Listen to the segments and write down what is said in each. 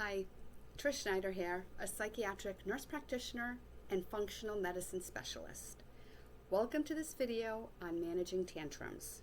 Hi, Trish Schneider here, a psychiatric nurse practitioner and functional medicine specialist. Welcome to this video on managing tantrums.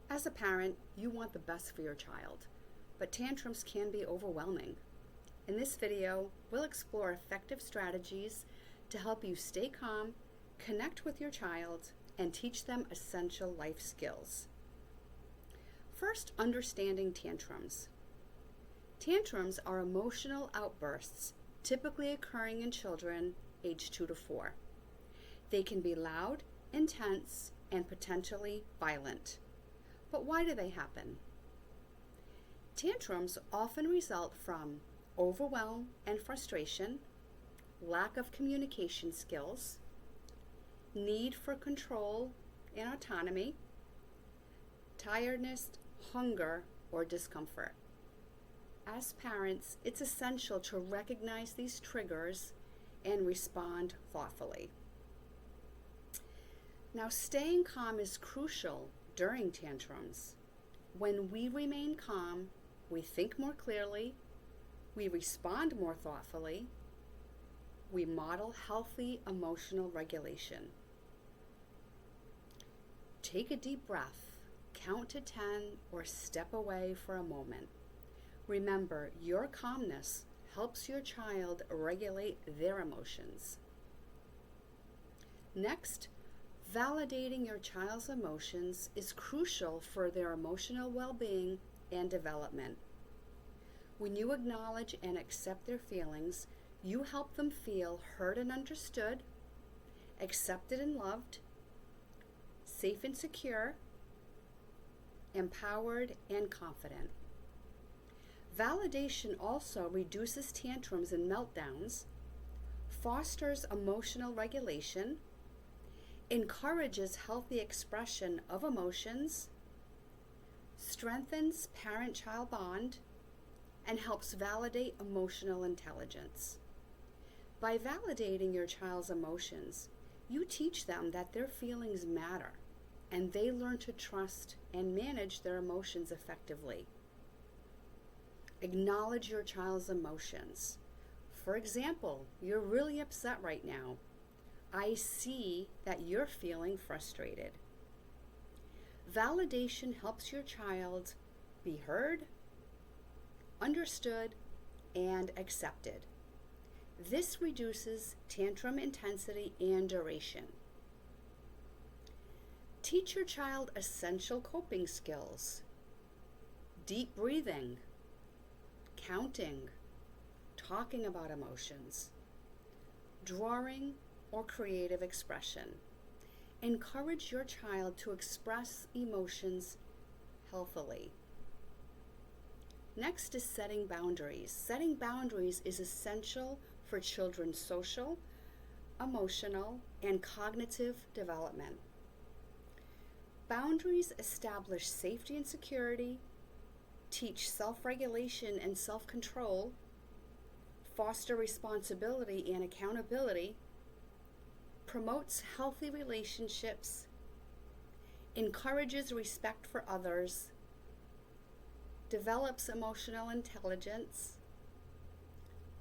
As a parent, you want the best for your child, but tantrums can be overwhelming. In this video, we'll explore effective strategies to help you stay calm, connect with your child, and teach them essential life skills. First, understanding tantrums. Tantrums are emotional outbursts typically occurring in children aged 2 to 4. They can be loud, intense, and potentially violent. But why do they happen? Tantrums often result from overwhelm and frustration, lack of communication skills, need for control and autonomy, tiredness, hunger, or discomfort. As parents, it's essential to recognize these triggers and respond thoughtfully. Now, staying calm is crucial during tantrums. When we remain calm, we think more clearly, we respond more thoughtfully, we model healthy emotional regulation. Take a deep breath, count to 10, or step away for a moment. Remember, your calmness helps your child regulate their emotions. Next, validating your child's emotions is crucial for their emotional well-being and development. When you acknowledge and accept their feelings, you help them feel heard and understood, accepted and loved, safe and secure, empowered and confident. Validation also reduces tantrums and meltdowns, fosters emotional regulation, encourages healthy expression of emotions, strengthens parent-child bond, and helps validate emotional intelligence. By validating your child's emotions, you teach them that their feelings matter, and they learn to trust and manage their emotions effectively. Acknowledge your child's emotions. For example, you're really upset right now. I see that you're feeling frustrated. Validation helps your child be heard, understood, and accepted. This reduces tantrum intensity and duration. Teach your child essential coping skills: deep breathing, counting, talking about emotions, drawing, or creative expression. Encourage your child to express emotions healthily. Next is setting boundaries. Setting boundaries is essential for children's social, emotional, and cognitive development. Boundaries establish safety and security, teach self-regulation and self-control, foster responsibility and accountability, promotes healthy relationships, encourages respect for others, develops emotional intelligence,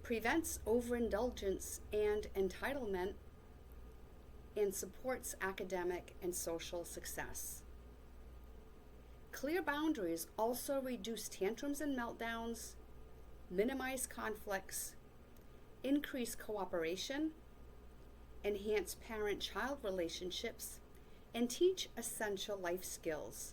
prevents overindulgence and entitlement, and supports academic and social success. Clear boundaries also reduce tantrums and meltdowns, minimize conflicts, increase cooperation, enhance parent-child relationships, and teach essential life skills.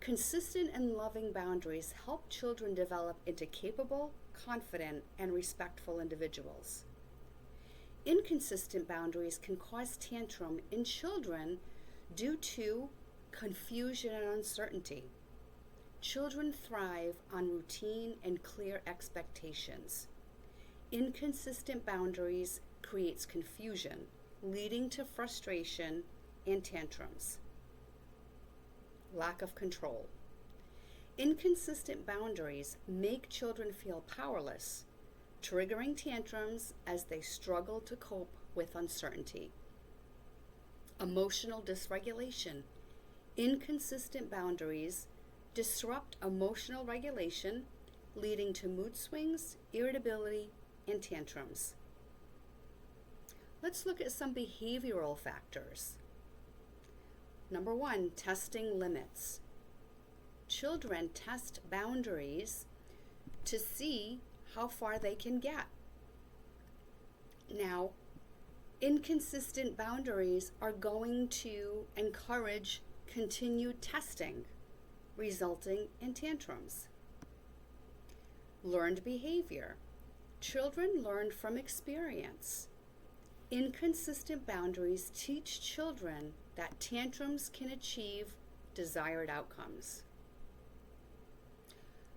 Consistent and loving boundaries help children develop into capable, confident, and respectful individuals. Inconsistent boundaries can cause tantrum in children due to confusion and uncertainty. Children thrive on routine and clear expectations. Inconsistent boundaries creates confusion, leading to frustration and tantrums. Lack of control. Inconsistent boundaries make children feel powerless, triggering tantrums as they struggle to cope with uncertainty. Emotional dysregulation. Inconsistent boundaries disrupt emotional regulation leading to mood swings, irritability, and tantrums. Let's look at some behavioral factors. Number 1, testing limits. Children test boundaries to see how far they can get. Now, inconsistent boundaries are going to encourage continued testing, resulting in tantrums. Learned behavior. Children learn from experience. Inconsistent boundaries teach children that tantrums can achieve desired outcomes.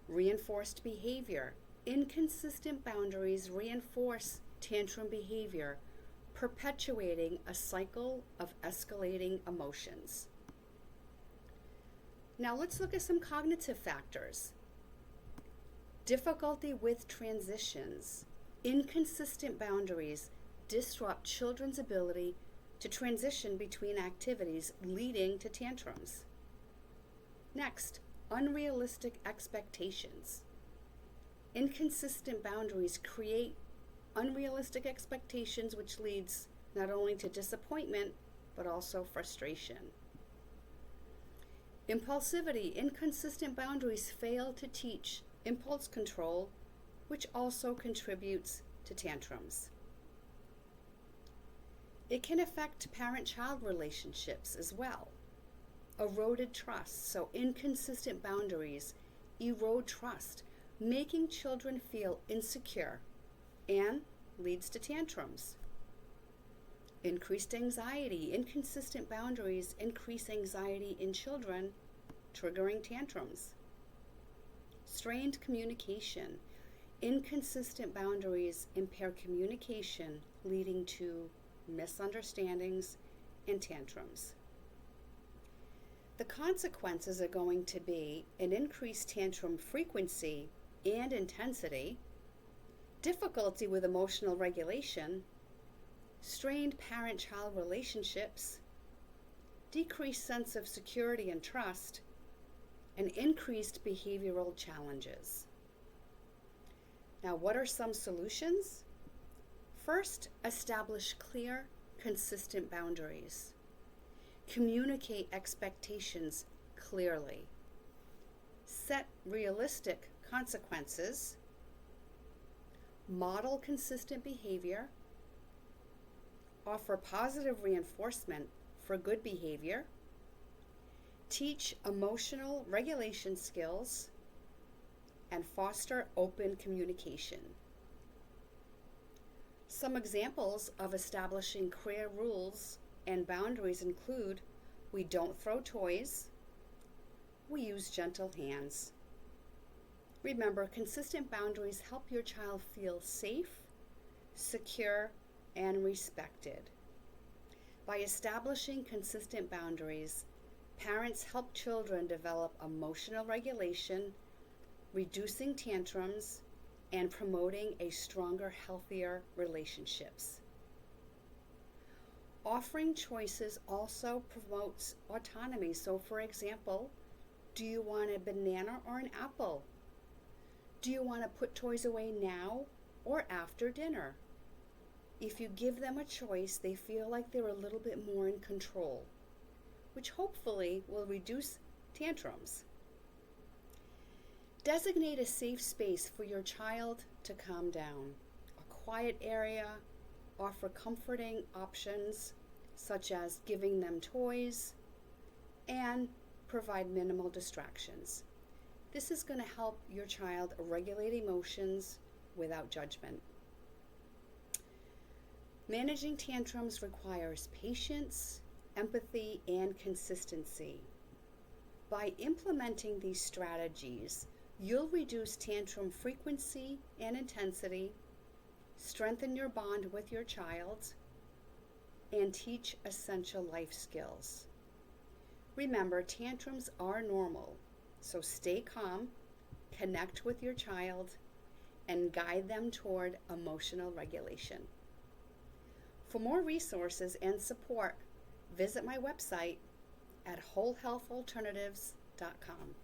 Reinforced behavior. Inconsistent boundaries reinforce tantrum behavior, perpetuating a cycle of escalating emotions. Now let's look at some cognitive factors. Difficulty with transitions. Inconsistent boundaries disrupt children's ability to transition between activities, leading to tantrums. Next, unrealistic expectations. Inconsistent boundaries create unrealistic expectations, which leads not only to disappointment, but also frustration. Impulsivity. Inconsistent boundaries fail to teach impulse control, which also contributes to tantrums. It can affect parent-child relationships as well. Eroded trust. So inconsistent boundaries erode trust, making children feel insecure and leads to tantrums. Increased anxiety. Inconsistent boundaries increase anxiety in children, triggering tantrums. Strained communication. Inconsistent boundaries impair communication, leading to misunderstandings and tantrums. The consequences are going to be an increased tantrum frequency and intensity, difficulty with emotional regulation, strained parent-child relationships, decreased sense of security and trust, and increased behavioral challenges. Now, what are some solutions? First, establish clear, consistent boundaries. Communicate expectations clearly. Set realistic consequences. Model consistent behavior. Offer positive reinforcement for good behavior. Teach emotional regulation skills. And foster open communication. Some examples of establishing clear rules and boundaries include: we don't throw toys, we use gentle hands. Remember, consistent boundaries help your child feel safe, secure, and respected. By establishing consistent boundaries, parents help children develop emotional regulation, reducing tantrums, and promoting a stronger, healthier relationships. Offering choices also promotes autonomy. So, for example, do you want a banana or an apple? Do you want to put toys away now or after dinner? If you give them a choice, they feel like they're a little bit more in control, which hopefully will reduce tantrums. Designate a safe space for your child to calm down. A quiet area. Offer comforting options such as giving them toys, and provide minimal distractions. This is going to help your child regulate emotions without judgment. Managing tantrums requires patience, empathy, and consistency. By implementing these strategies, you'll reduce tantrum frequency and intensity, strengthen your bond with your child, and teach essential life skills. Remember, tantrums are normal, so stay calm, connect with your child, and guide them toward emotional regulation. For more resources and support, visit my website at wholehealthalternatives.com.